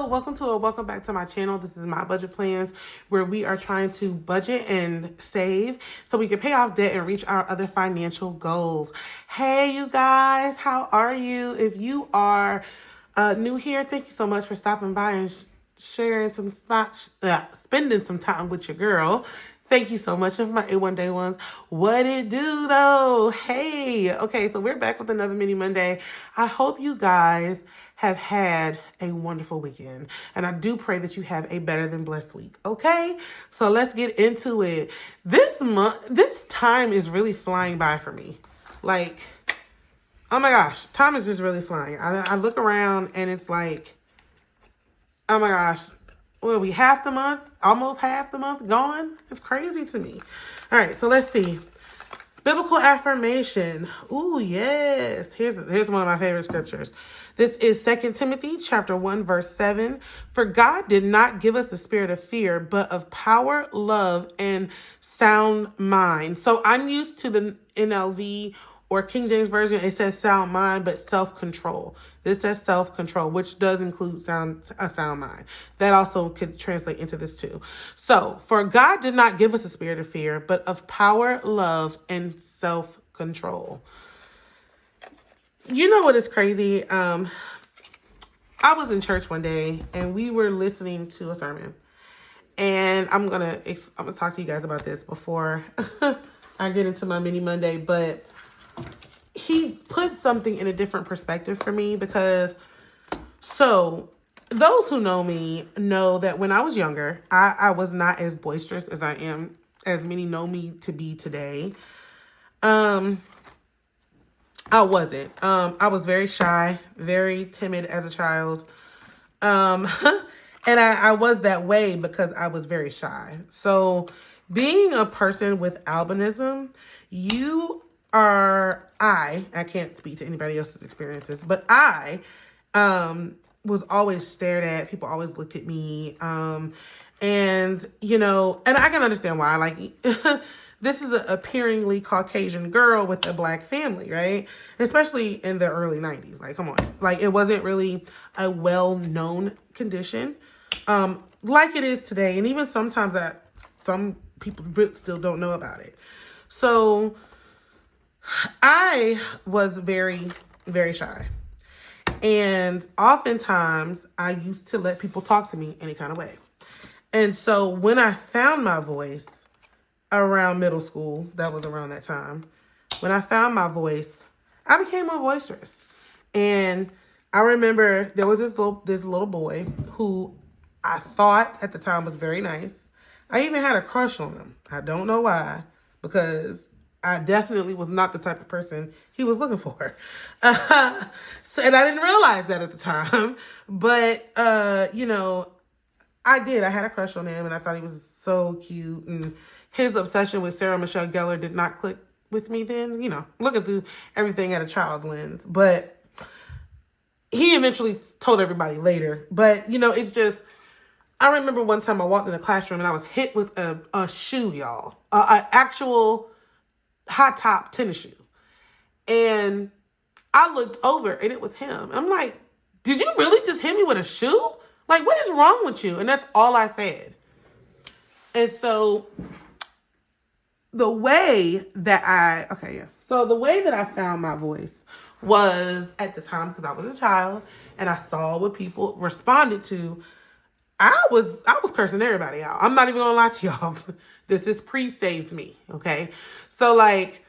Welcome back to my channel. This is my budget plans where we are trying to budget and save so we can pay off debt and reach our other financial goals. Hey, you guys, how are you? If you are new here, thank you so much for stopping by and sharing some spots, spending some time with your girl. Thank you so much of my A1 Day ones. What it do though? Hey, okay, so we're back with another mini Monday. I hope you guys have had a wonderful weekend. And I do pray that you have a better than blessed week. Okay, so let's get into it. This time is really flying by for me. Like, oh my gosh, time is just really flying. I look around and it's like, oh my gosh, well, we half the month, almost half the month gone. It's crazy to me. All right, so let's see. Biblical affirmation. Ooh, yes. Here's one of my favorite scriptures. This is 2 Timothy chapter 1, verse 7. For God did not give us the spirit of fear, but of power, love, and sound mind. So I'm used to the NLV or King James Version. It says sound mind, but self-control. This says self-control, which does include a sound mind. That also could translate into this too. So, for God did not give us a spirit of fear, but of power, love, and self-control. You know what is crazy? I was in church one day and we were listening to a sermon. And I'm gonna talk to you guys about this before I get into my mini Monday, but he put something in a different perspective for me because, so those who know me know that when I was younger, I was not as boisterous as I am, as many know me to be today. I wasn't. I was very shy, very timid as a child. And I was that way because I was very shy. So being a person with albinism, I can't speak to anybody else's experiences, but I was always stared at. People always looked at me. And I can understand why. Like, this is an appearingly Caucasian girl with a black family, right? Especially in the early 90s. Like, come on. Like, it wasn't really a well-known condition like it is today. And even sometimes some people still don't know about it. So I was very, very shy. And oftentimes I used to let people talk to me any kind of way. And so when I found my voice around middle school, that was around that time, when I found my voice, I became more boisterous. And I remember there was this little boy who I thought at the time was very nice. I even had a crush on him. I don't know why, because I definitely was not the type of person he was looking for. And I didn't realize that at the time. But, I did. I had a crush on him, and I thought he was so cute. And his obsession with Sarah Michelle Gellar did not click with me then. Looking through everything at a child's lens. But he eventually told everybody later. But, it's just, I remember one time I walked in a classroom, and I was hit with a shoe, y'all. An actual high top tennis shoe. And I looked over and it was him. I'm like, did you really just hit me with a shoe? Like, what is wrong with you? And that's all I said. And so the way that I found my voice was at the time, because I was a child and I saw what people responded to. I was cursing everybody out. I'm not even gonna lie to y'all. This is pre-saved me, okay? So, like,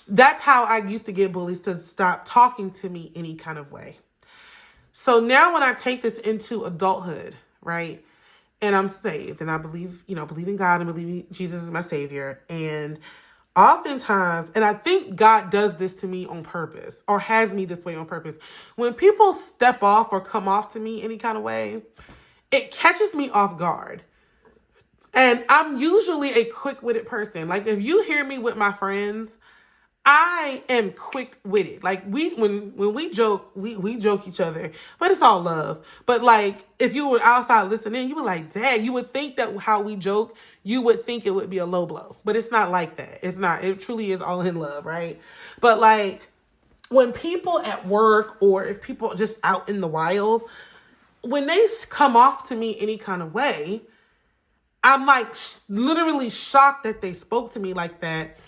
that's how I used to get bullies to stop talking to me any kind of way. So now when I take this into adulthood, right, and I'm saved, and I believe in God and believe Jesus is my savior, and oftentimes, and I think God does this to me on purpose, or has me this way on purpose, when people step off or come off to me any kind of way, it catches me off guard. And I'm usually a quick-witted person. Like, if you hear me with my friends, I am quick-witted. Like, when we joke, we joke each other, but it's all love. But, like, if you were outside listening, you were like, dang, you would think that how we joke, you would think it would be a low blow. But it's not like that. It's not. It truly is all in love, right? But, like, when people at work or if people just out in the wild, when they come off to me any kind of way, I'm like literally shocked that they spoke to me like that.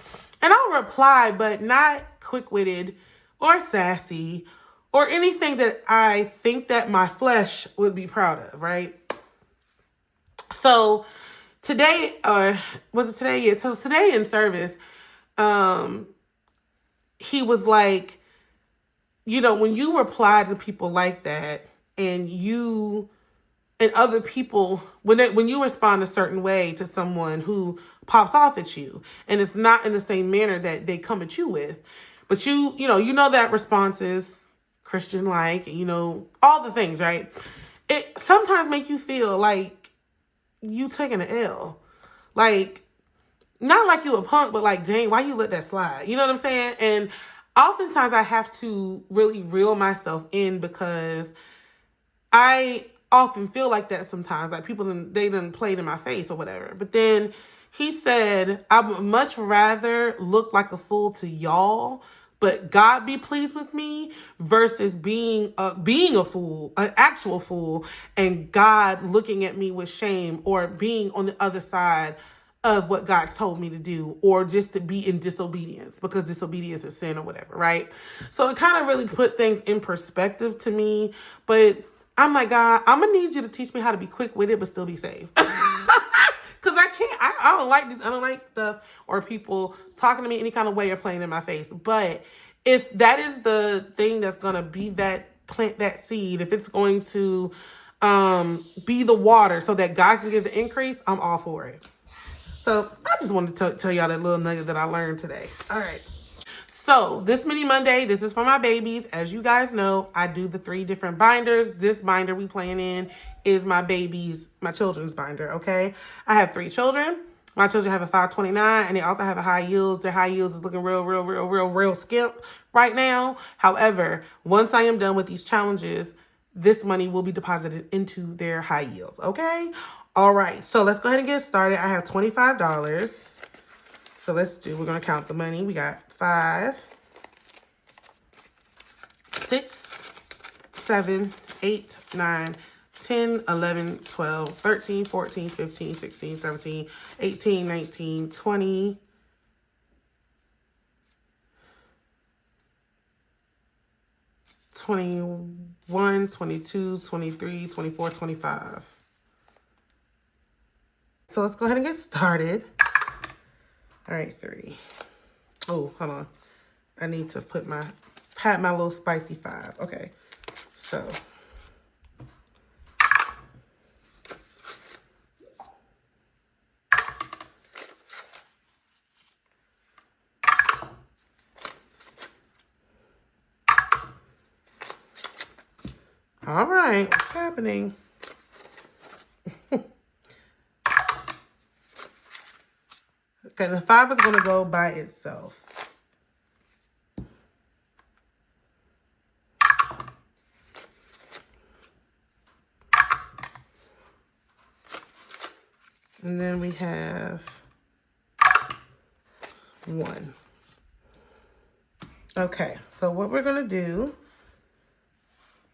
And I'll reply, but not quick-witted or sassy or anything that I think that my flesh would be proud of, right? So today, or was it today? Yeah, so today in service, he was like, when you reply to people like that and other people, when you respond a certain way to someone who pops off at you, and it's not in the same manner that they come at you with, but you know that response is Christian-like, all the things, right? It sometimes make you feel like you taking an L. Like, not like you a punk, but like, dang, why you let that slide? You know what I'm saying? And oftentimes I have to really reel myself in, because I often feel like that sometimes. Like, they done played in my face or whatever. But then he said, I would much rather look like a fool to y'all, but God be pleased with me, versus being a fool, an actual fool, and God looking at me with shame, or being on the other side of what God told me to do, or just to be in disobedience, because disobedience is sin or whatever, right? So it kind of really put things in perspective to me. But I'm like, God, I'm going to need you to teach me how to be quick-witted but still be saved. Because I don't like this. I don't like stuff or people talking to me any kind of way or playing in my face. But if that is the thing that's going to be plant that seed, if it's going to be the water so that God can give the increase, I'm all for it. So I just wanted to tell y'all that little nugget that I learned today. All right. So this mini Monday, this is for my babies. As you guys know, I do the 3 different binders. This binder we playing in is my children's binder, okay? I have 3 children. My children have a 529, and they also have a high yields. Their high yields is looking real skimp right now. However, once I am done with these challenges, this money will be deposited into their high yields, okay? All right, so let's go ahead and get started. I have $25. So we're going to count the money. We got 5, 6, 7, 8, 9, 10, 11, 12, 13, 14, 15, 16, 17, 18, 19, 20, 21, 22, 23, 24, 25. So let's go ahead and get started. All right, 3. Oh, hold on. I need to pat my little spicy 5. Okay, so. All right, what's happening? Okay, the 5 is going to go by itself. And then we have 1. Okay, so what we're going to do,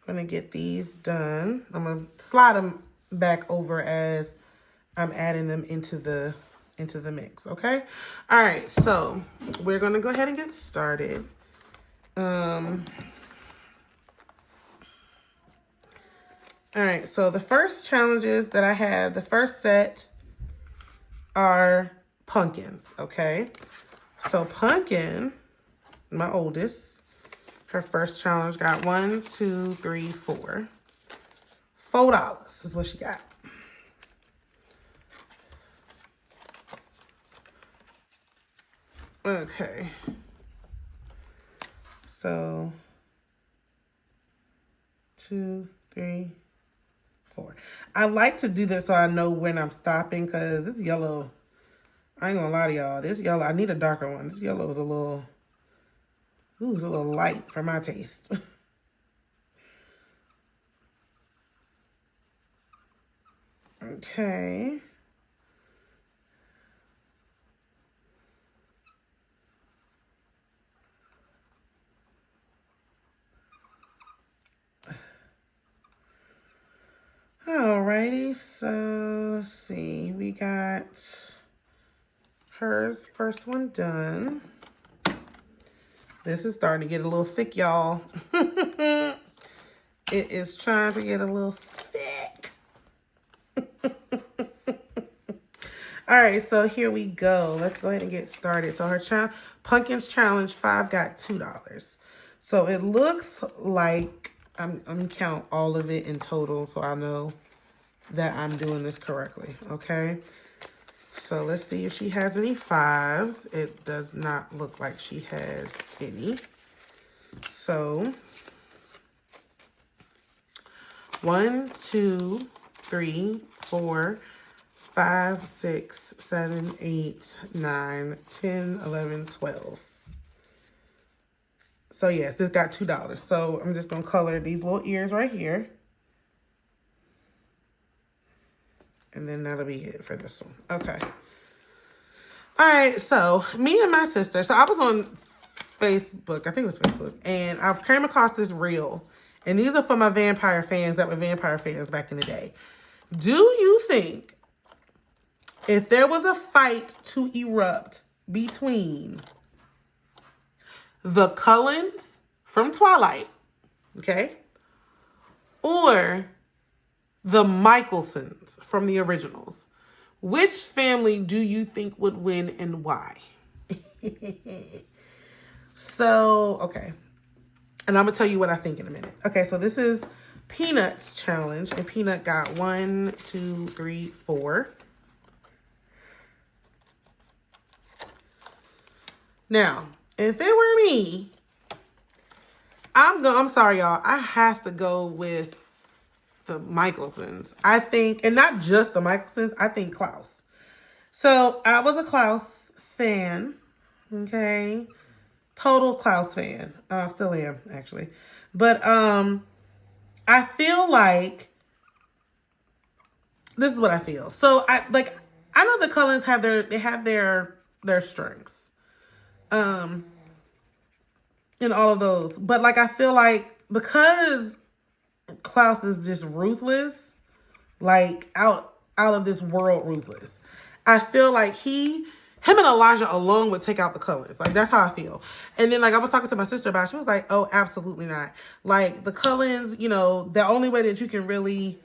I'm going to get these done. I'm going to slide them back over as I'm adding them into the mix, okay? All right, so we're going to go ahead and get started. All right, so the first challenges that I have, the first set are pumpkins, okay? So Pumpkin, my oldest, her first challenge got 1, 2, 3, 4. $4 is what she got. Okay. So 2, 3, 4. I like to do this so I know when I'm stopping, because this yellow, I ain't gonna lie to y'all, this yellow, I need a darker one. This yellow is a little light for my taste. Okay. Alrighty, so let's see. We got hers first one done. This is starting to get a little thick, y'all. It is trying to get a little thick. All right, so here we go. Let's go ahead and get started. So her Pumpkins Challenge 5 got $2. So it looks like I'm gonna count all of it in total so I know that I'm doing this correctly, okay? So let's see if she has any 5s. It does not look like she has any. So 1, 2, 3, 4, 5, 6, 7, 8, 9, 10, 11, 12. So yes, this got $2. So I'm just gonna color these little ears right here. And then that'll be it for this one. Okay. All right, so me and my sister, so I was on Facebook, I think it was Facebook, and I came across this reel. And these are for my vampire fans that were vampire fans back in the day. Do you think if there was a fight to erupt between the Cullens from Twilight, okay, or the Michelsons from the originals, which family do you think would win and why? So, okay. And I'm going to tell you what I think in a minute. Okay, so this is Peanut's challenge. And Peanut got 1, 2, 3, 4. Now, if it were me, I'm sorry, y'all. I have to go with the Michelsons. I think, and not just the Michelsons, I think Klaus. So I was a Klaus fan, okay? Total Klaus fan. Still am, actually. But I feel like this is what I feel. So I know the Cullens have their strengths. In all of those. But like I feel like because Klaus is just ruthless, like out of this world ruthless. I feel like him and Elijah alone would take out the Cullens. Like, that's how I feel. And then, like, I was talking to my sister about it. She was like, oh, absolutely not. Like, the Cullens, you know, the only way that you can really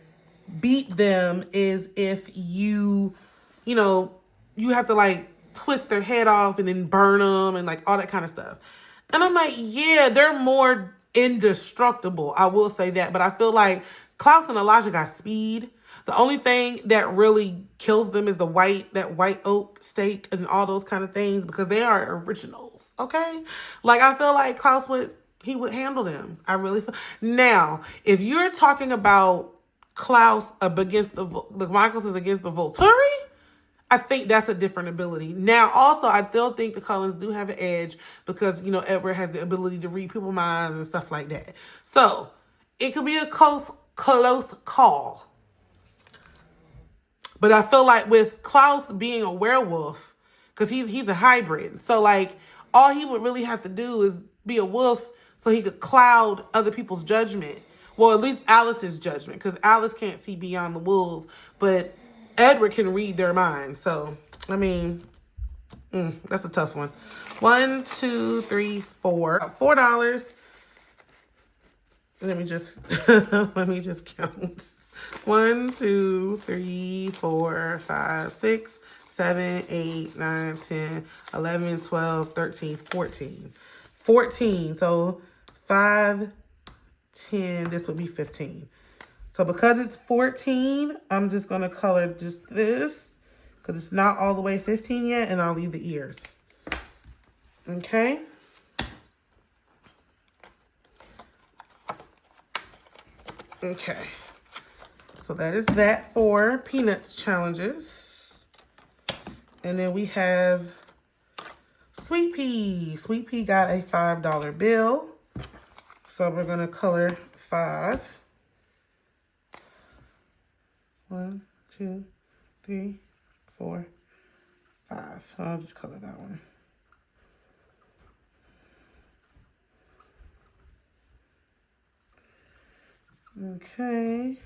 beat them is if you have to, like, twist their head off and then burn them and, like, all that kind of stuff. And I'm like, yeah, they're more indestructible. I will say that. But I feel like Klaus and Elijah got speed. The only thing that really kills them is that white oak steak and all those kind of things because they are originals, okay? Like, I feel like Klaus would handle them. I really feel. Now, if you're talking about Klaus against the Michelsons against the Volturi, I think that's a different ability. Now, also, I still think the Cullens do have an edge because, you know, Edward has the ability to read people's minds and stuff like that. So, it could be a close call. But I feel like with Klaus being a werewolf, because he's a hybrid. So, like, all he would really have to do is be a wolf so he could cloud other people's judgment. Well, at least Alice's judgment, because Alice can't see beyond the wolves, but Edward can read their minds. So, I mean, that's a tough one. 1, 2, 3, 4. $4. Let me just count. 1, 2, 3, 4, 5, 6, 7, 8, 9, 10, 11, 12, 13, 14. 14. So 5, 10, this would be 15. So because it's 14, I'm just going to color just this because it's not all the way 15 yet, and I'll leave the ears. Okay. Okay. So that is that for Peanuts challenges. And then we have Sweet Pea. Sweet Pea got a $5 bill. So we're going to color 5. 1, 2, 3, 4, 5. So I'll just color that one. Okay.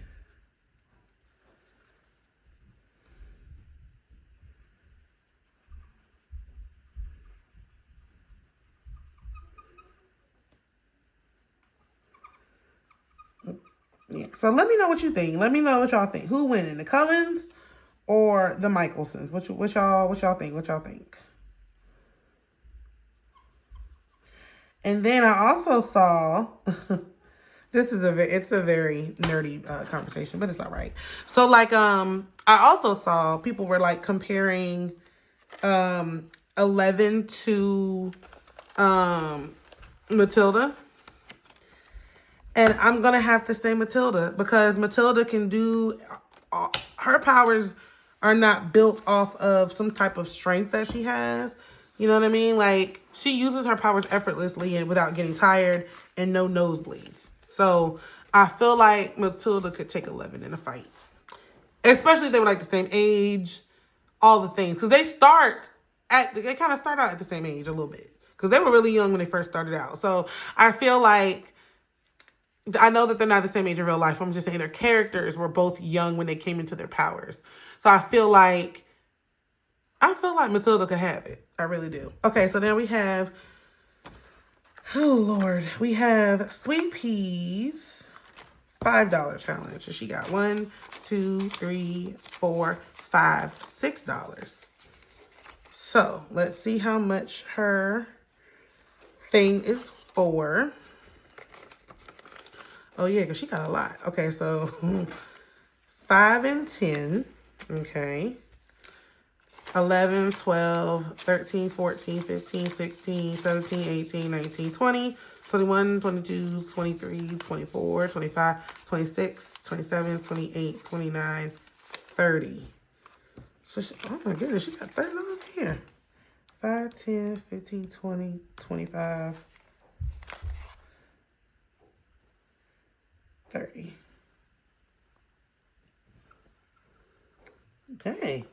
So let me know what you think. Let me know what y'all think. Who winning, the Cullens or the Michelsons? What y'all think? What y'all think? And then I also saw it's a very nerdy conversation, but it's all right. So like I also saw people were like comparing 11 to Matilda. And I'm going to have to say Matilda because Matilda can do, her powers are not built off of some type of strength that she has. You know what I mean? Like, she uses her powers effortlessly and without getting tired and no nosebleeds. So, I feel like Matilda could take 11 in a fight. Especially if they were like the same age, all the things. Because they kind of start out at the same age a little bit. Because they were really young when they first started out. So, I feel like, I know that they're not the same age in real life. I'm just saying their characters were both young when they came into their powers. So I feel like Matilda could have it. I really do. Okay, so now we have, oh Lord, we have Sweet Peas $5 challenge. So she got 1, 2, 3, 4, 5, $6. So let's see how much her thing is for. Oh, yeah, because she got a lot. Okay, so 5 and 10. Okay. 11, 12, 13, 14, 15, 16, 17, 18, 19, 20, 21, 22, 23, 24, 25, 26, 27, 28, 29, 30. So, oh my goodness, she got $30 here. 5, 10, 15, 20, 25. 30. Okay.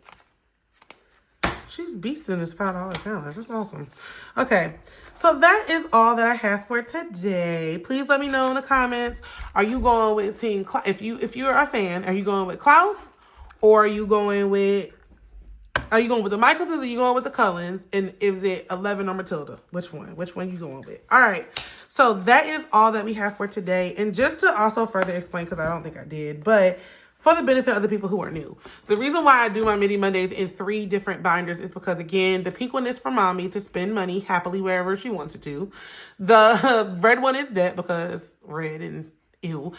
She's beasting this $5 challenge. That's awesome. Okay. So that is all that I have for today. Please let me know in the comments. Are you going with Team Klaus? If you're a fan, are you going with Klaus? Or are you going with the Michelsons or are you going with the Cullens? And is it 11 or Matilda? Which one? Which one you going with? All right. So that is all that we have for today. And just to also further explain, because I don't think I did, but for the benefit of the people who are new, the reason why I do my Midi Mondays in 3 different binders is because, again, the pink one is for mommy to spend money happily wherever she wants it to. The red one is that because red and ew,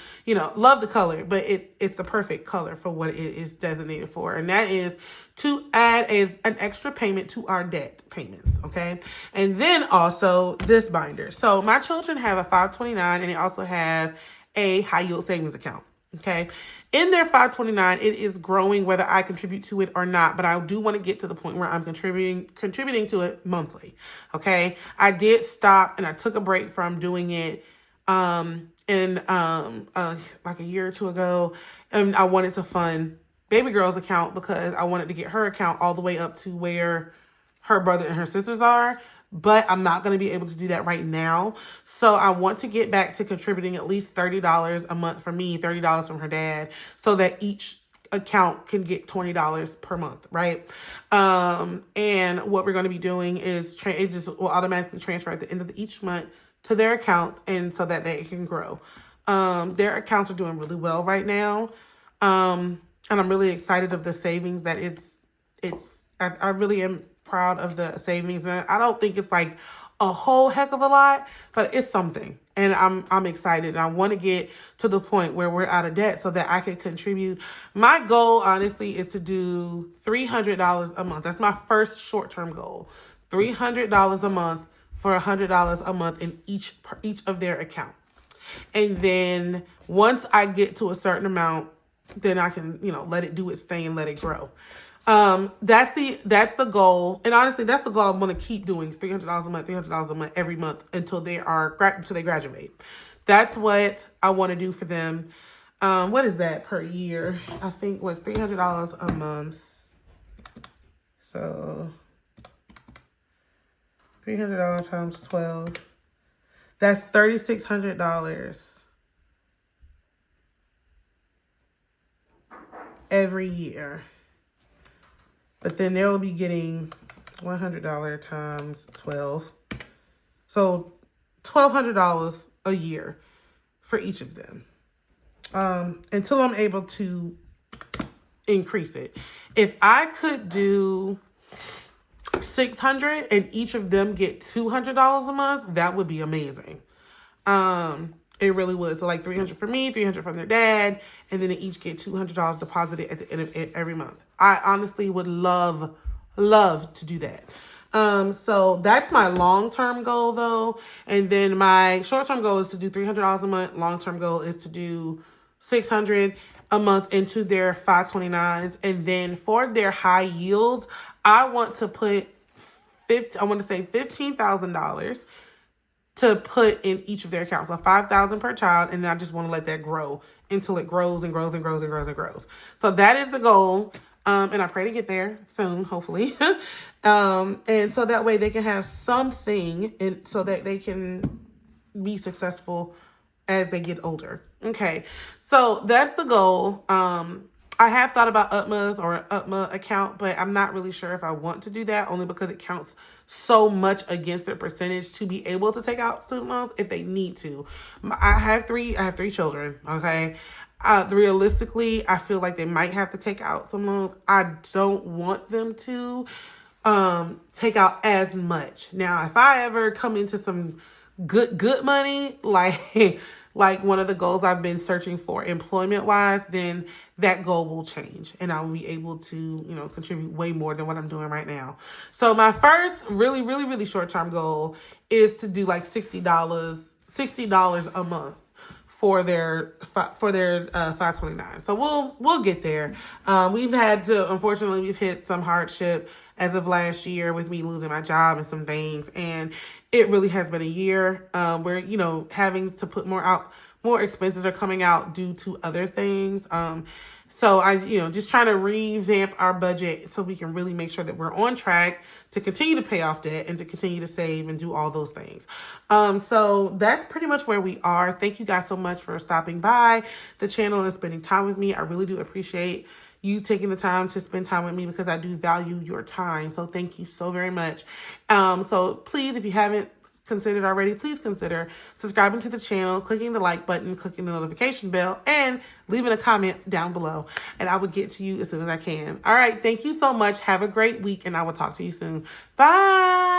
love the color, but it's the perfect color for what it is designated for. And that is to add an extra payment to our debt payments. Okay. And then also this binder. So my children have a 529 and they also have a high yield savings account. Okay. In their 529, it is growing whether I contribute to it or not, but I do want to get to the point where I'm contributing to it monthly. Okay. I did stop and I took a break from doing it like a year or 2 ago, and I wanted to fund baby girl's account because I wanted to get her account all the way up to where her brother and her sisters are, but I'm not going to be able to do that right now. So I want to get back to contributing at least $30 a month from me, $30 from her dad, so that each account can get $20 per month, right? And what we're going to be doing is it just will automatically transfer at the end of each month to their accounts, and so that they can grow. Their accounts are doing really well right now. And I'm really excited of the savings that I really am proud of the savings. And I don't think it's like a whole heck of a lot, but it's something. And I'm excited. And I want to get to the point where we're out of debt so that I can contribute. My goal, honestly, is to do $300 a month. That's my first short-term goal. $300 a month for $100 a month in each of their account. And then once I get to a certain amount, then I can, let it do its thing and let it grow. That's the goal. And honestly, that's the goal I'm going to keep doing is $300 a month, every month until they graduate. That's what I want to do for them. What is that per year? I think was $300 a month. So $300 times 12. That's $3,600 every year. But then they'll be getting $100 times 12. So $1,200 a year for each of them. until I'm able to increase it. If I could do 600 and each of them get $200 a month, that would be amazing. It really would. So like 300 for me, 300 from their dad, and then they each get $200 deposited at the end of every month. I honestly would love to do that. So that's my long-term goal though. And then my short-term goal is to do $300 a month. Long-term goal is to do 600 a month into their 529s. And then for their high yields, I want to put $15,000 to put in each of their accounts. So $5,000 per child, and then I just want to let that grow until it grows and grows and grows and grows and grows. So that is the goal. And I pray to get there soon, hopefully. And so that way they can have something and so that they can be successful as they get older. Okay. So that's the goal. I have thought about UTMAs or an UTMA account, but I'm not really sure if I want to do that, only because it counts so much against their percentage to be able to take out student loans if they need to. I have three children. Okay. Realistically, I feel like they might have to take out some loans. I don't want them to take out as much. Now, if I ever come into some good money, like one of the goals I've been searching for employment wise, then that goal will change and I will be able to, contribute way more than what I'm doing right now. So my first really short-term goal is to do like $60 a month for their 529. So we'll get there. We've hit some hardship as of last year with me losing my job and some things, and it really has been a year where having to put more expenses are coming out due to other things. So I just trying to revamp our budget so we can really make sure that we're on track to continue to pay off debt and to continue to save and do all those things. So that's pretty much where we are. Thank you guys so much for stopping by the channel and spending time with me. I really do appreciate you taking the time to spend time with me because I do value your time. So thank you so very much. So please, if you haven't considered already, please consider subscribing to the channel, clicking the like button, clicking the notification bell, and leaving a comment down below. And I will get to you as soon as I can. All right. Thank you so much. Have a great week, and I will talk to you soon. Bye.